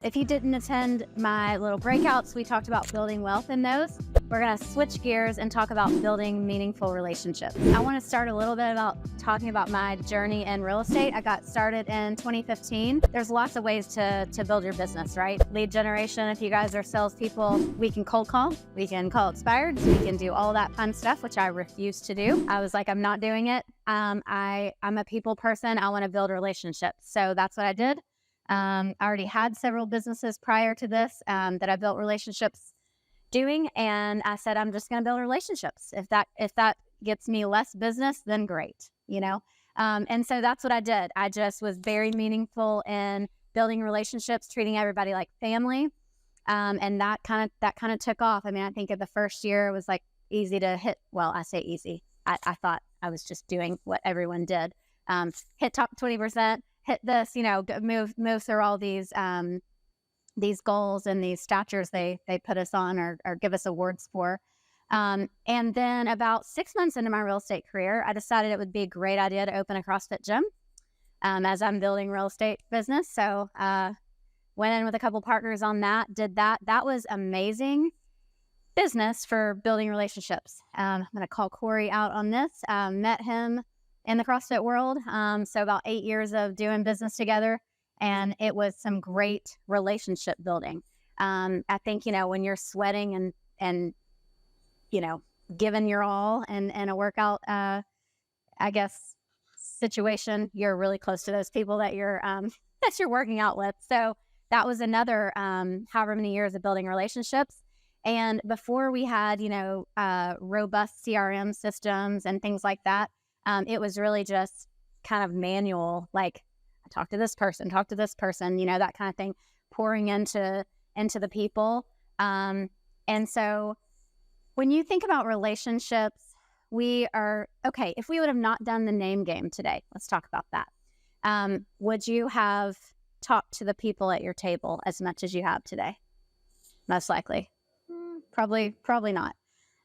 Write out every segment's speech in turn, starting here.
If you didn't attend my little breakouts, we talked about building wealth in those. We're going to switch gears and talk about building meaningful relationships. I want to start a little bit about talking about my journey in real estate. I got started in 2015. There's lots of ways to build your business, right? Lead generation, if you guys are salespeople, we can cold call, we can call expireds, we can do all that fun stuff, which I refuse to do. I was like, I'm not doing it. I'm a people person. I want to build relationships. So that's what I did. I already had several businesses prior to this that I built relationships doing, and I said, I'm just going to build relationships. If that gets me less business, then great, you know? And so that's what I did. I just was very meaningful in building relationships, treating everybody like family. And that kind of took off. I mean, I think in the first year it was like easy to hit. Well, I say easy. I thought I was just doing what everyone did. Hit top 20%, hit this, move through all these goals and these statures they put us on or give us awards for. And then about 6 months into my real estate career, I decided it would be a great idea to open a CrossFit gym as I'm building real estate business. So went in with a couple partners on that, did that. That was amazing business for building relationships. I'm going to call Corey out on this. Met him in the CrossFit world. So about 8 years of doing business together. And it was some great relationship building. I think, when you're sweating and giving your all in a workout, I guess, situation, you're really close to those people that you're working out with. So that was another however many years of building relationships. And before we had, robust CRM systems and things like that, it was really just kind of manual, like talk to this person, that kind of thing, pouring into the people. And so when you think about relationships, if we would have not done the name game today, let's talk about that. Would you have talked to the people at your table as much as you have today? Most likely. Probably not.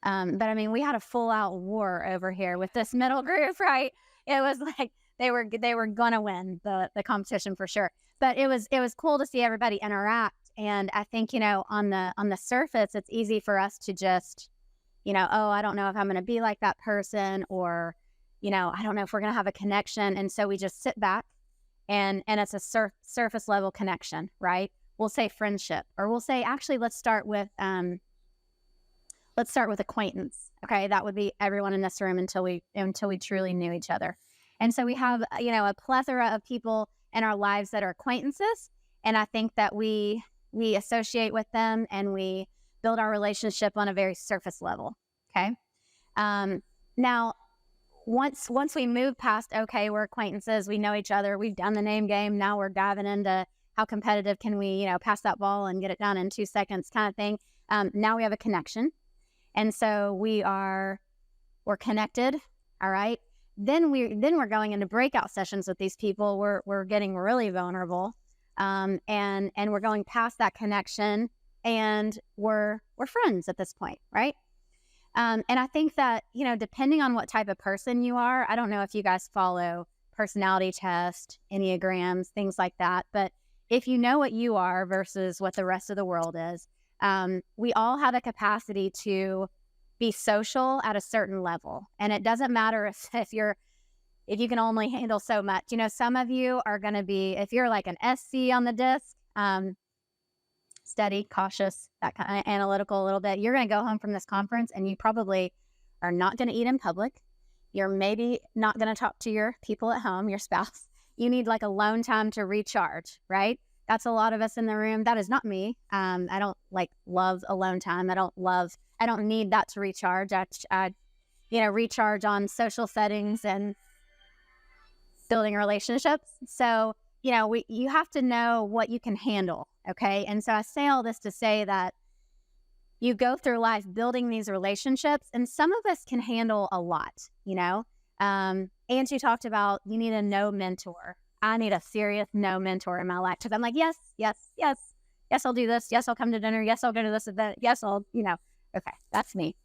But I mean, we had a full out war over here with this middle group, right? It was like they were gonna win the competition for sure. But it was cool to see everybody interact. And I think, on the surface, it's easy for us to just, oh, I don't know if I'm gonna be like that person, or, I don't know if we're gonna have a connection. And so we just sit back and it's a surface level connection, right? We'll say friendship, or we'll say, actually, let's start with acquaintance. Okay. That would be everyone in this room until we truly knew each other. And so we have, a plethora of people in our lives that are acquaintances. And I think that we associate with them and we build our relationship on a very surface level. Okay. Now, once we move past, okay, we're acquaintances, we know each other, we've done the name game. Now we're diving into how competitive can we, pass that ball and get it done in 2 seconds kind of thing. Now we have a connection. And so we're connected. All right. Then we're going into breakout sessions with these people. We're getting really vulnerable. And we're going past that connection, and we're friends at this point. Right. And I think that, depending on what type of person you are, I don't know if you guys follow personality test, Enneagrams, things like that. But if you know what you are versus what the rest of the world is, we all have a capacity to be social at a certain level. And it doesn't matter if you can only handle so much. Some of you are going to be, if you're like an SC on the disc, steady, cautious, that kind of analytical a little bit, you're going to go home from this conference and you probably are not going to eat in public. You're maybe not going to talk to your people at home, your spouse. You need like alone time to recharge, right? That's a lot of us in the room. That is not me. I don't love alone time. I don't need that to recharge. I recharge on social settings and building relationships. So, you have to know what you can handle. Okay. And so I say all this to say that you go through life building these relationships, and some of us can handle a lot, Angie talked about, you need a no mentor. I need a serious no mentor in my life, because I'm like, yes, I'll do this. Yes, I'll come to dinner. Yes, I'll go to this event. Yes, okay, that's me.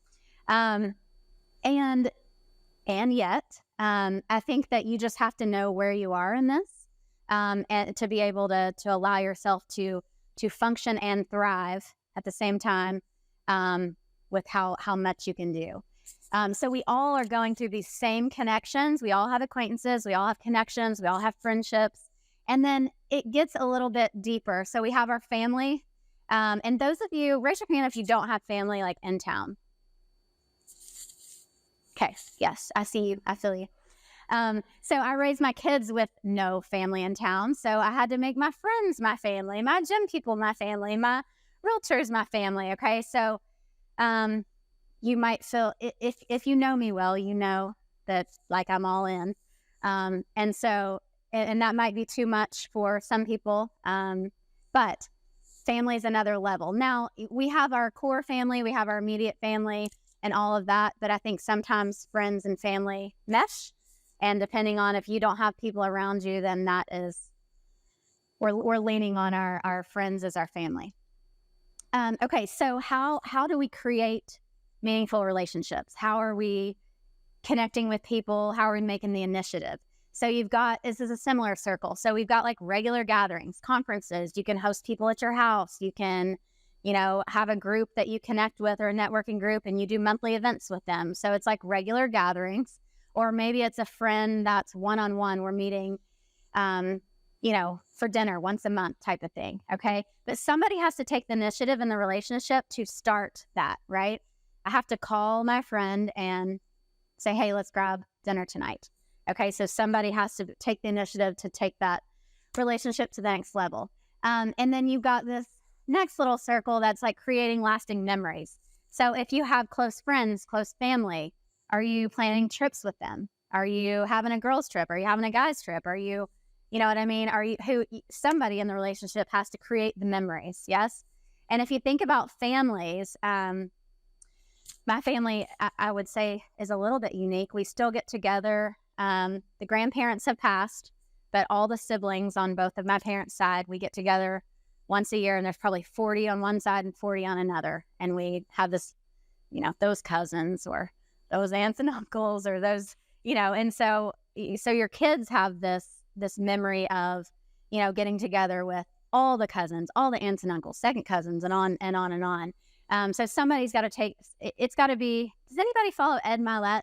And yet, I think that you just have to know where you are in this, and to be able to allow yourself to to function and thrive at the same time with how much you can do. So we all are going through these same connections. We all have acquaintances. We all have connections. We all have friendships. And then it gets a little bit deeper. So we have our family. And those of you, raise your hand if you don't have family like in town. Okay. Yes, I see you. I feel you. So I raised my kids with no family in town. So I had to make my friends my family, my gym people my family, my realtors my family. Okay. So you might feel, if you know me well, you know that like I'm all in. And so, and that might be too much for some people. But family is another level. Now we have our core family, we have our immediate family and all of that. But I think sometimes friends and family mesh. And depending on if you don't have people around you, then that is, we're leaning on our friends as our family. Okay, so how do we create meaningful relationships? How are we connecting with people? How are we making the initiative? So this is a similar circle. So we've got like regular gatherings, conferences. You can host people at your house. You can, have a group that you connect with or a networking group and you do monthly events with them. So it's like regular gatherings. Or maybe it's a friend that's one-on-one. We're meeting, for dinner once a month type of thing. Okay. But somebody has to take the initiative in the relationship to start that, right? I have to call my friend and say, hey, let's grab dinner tonight. Okay. So somebody has to take the initiative to take that relationship to the next level. And then you've got this next little circle that's like creating lasting memories. So if you have close friends, close family, are you planning trips with them? Are you having a girls trip? Are you having a guys trip? Are you, you know what I mean? Somebody in the relationship has to create the memories. Yes. And if you think about families, my family, I would say is a little bit unique. We still get together. The grandparents have passed, but all the siblings on both of my parents' side, we get together once a year and there's probably 40 on one side and 40 on another. And we have this, those cousins or those aunts and uncles or those, and so your kids have this memory of, getting together with all the cousins, all the aunts and uncles, second cousins and on and on and on. So somebody's got to it's got to be, does anybody follow Ed Milet?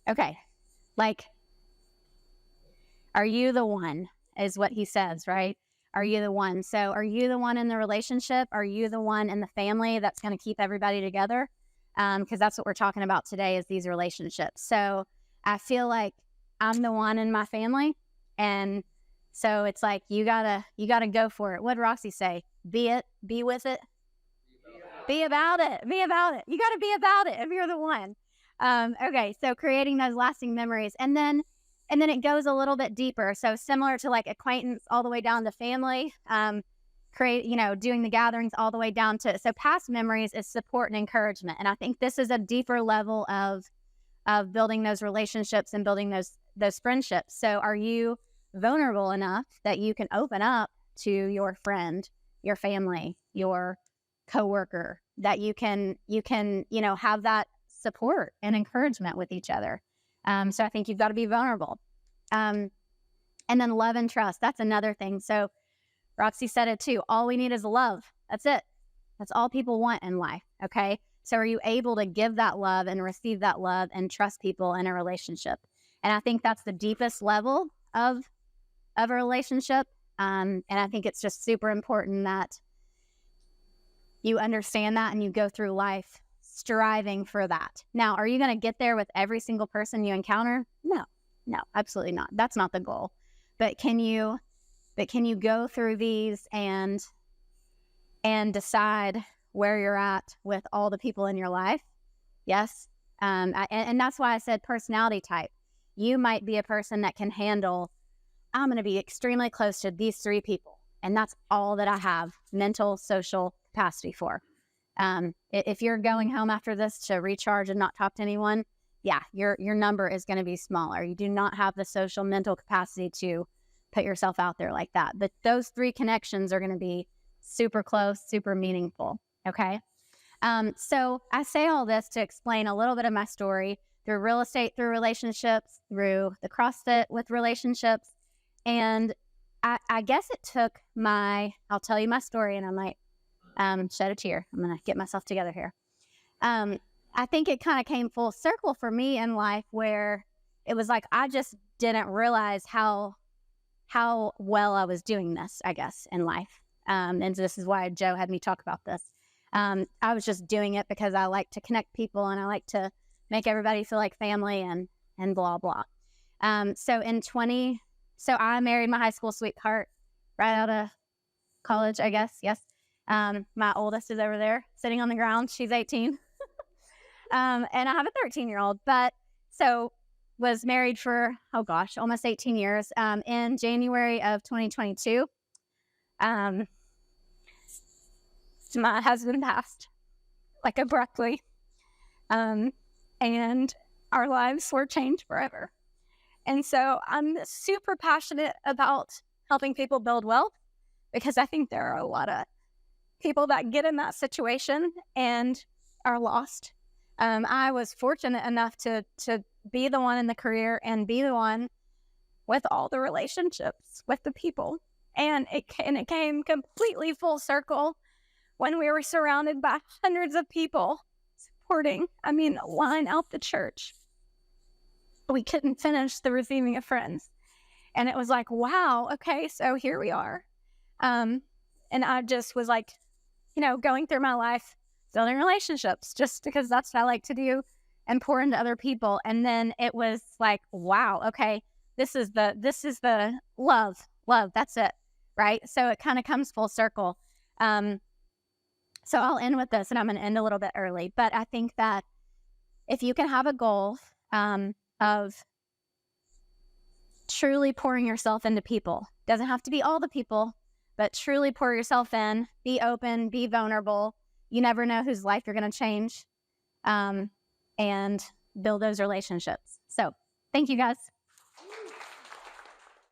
Okay. Like, are you the one is what he says, right? Are you the one? So are you the one in the relationship? Are you the one in the family that's going to keep everybody together? Because that's what we're talking about today is these relationships. So I feel like I'm the one in my family. And so it's like, you gotta go for it. What did Roxy say? Be with it, be about it. You got to be about it if you're the one. Okay. So creating those lasting memories and then it goes a little bit deeper. So similar to like acquaintance all the way down to family, doing the gatherings all the way down to, so past memories is support and encouragement. And I think this is a deeper level of building those relationships and building those friendships. So are you vulnerable enough that you can open up to your friend, your family, your coworker, that you can, have that support and encouragement with each other. So I think you've got to be vulnerable. And then love and trust. That's another thing. So Roxy said it too. All we need is love. That's it. That's all people want in life. Okay. So are you able to give that love and receive that love and trust people in a relationship? And I think that's the deepest level of a relationship. And I think it's just super important that you understand that and you go through life striving for that. Now, are you going to get there with every single person you encounter? No, absolutely not. That's not the goal. But can you go through these and decide where you're at with all the people in your life? Yes. And that's why I said personality type. You might be a person that can handle, I'm going to be extremely close to these 3 people. And that's all that I have mental, social capacity for. If you're going home after this to recharge and not talk to anyone, yeah, your number is going to be smaller. You do not have the social mental capacity to put yourself out there like that. But those 3 connections are going to be super close, super meaningful. Okay. So I say all this to explain a little bit of my story through real estate, through relationships, through the CrossFit with relationships. And I guess it took I'll tell you my story and I might shed a tear. I'm going to get myself together here. I think it kind of came full circle for me in life where it was like I just didn't realize how well I was doing this, I guess, in life. And this is why Joe had me talk about this. I was just doing it because I like to connect people and I like to make everybody feel like family and blah, blah. So I married my high school sweetheart right out of college, I guess. Yes. My oldest is over there sitting on the ground. She's 18. And I have a 13-year-old, but so was married for, oh gosh, almost 18 years. In January of 2022, my husband passed like abruptly. And our lives were changed forever. And so I'm super passionate about helping people build wealth because I think there are a lot of people that get in that situation and are lost. I was fortunate enough to be the one in the career and be the one with all the relationships with the people. And it came completely full circle when we were surrounded by hundreds of people supporting, line out the church. We couldn't finish the receiving of friends. And it was like, wow, okay, so here we are. And I just was like, going through my life, building relationships just because that's what I like to do and pour into other people. And then it was like, wow, okay, this is the love, that's it, right? So it kind of comes full circle. So I'll end with this, and I'm going to end a little bit early, but I think that if you can have a goal of truly pouring yourself into people, doesn't have to be all the people, but truly pour yourself in, be open, be vulnerable. You never know whose life you're going to change, and build those relationships. So thank you guys.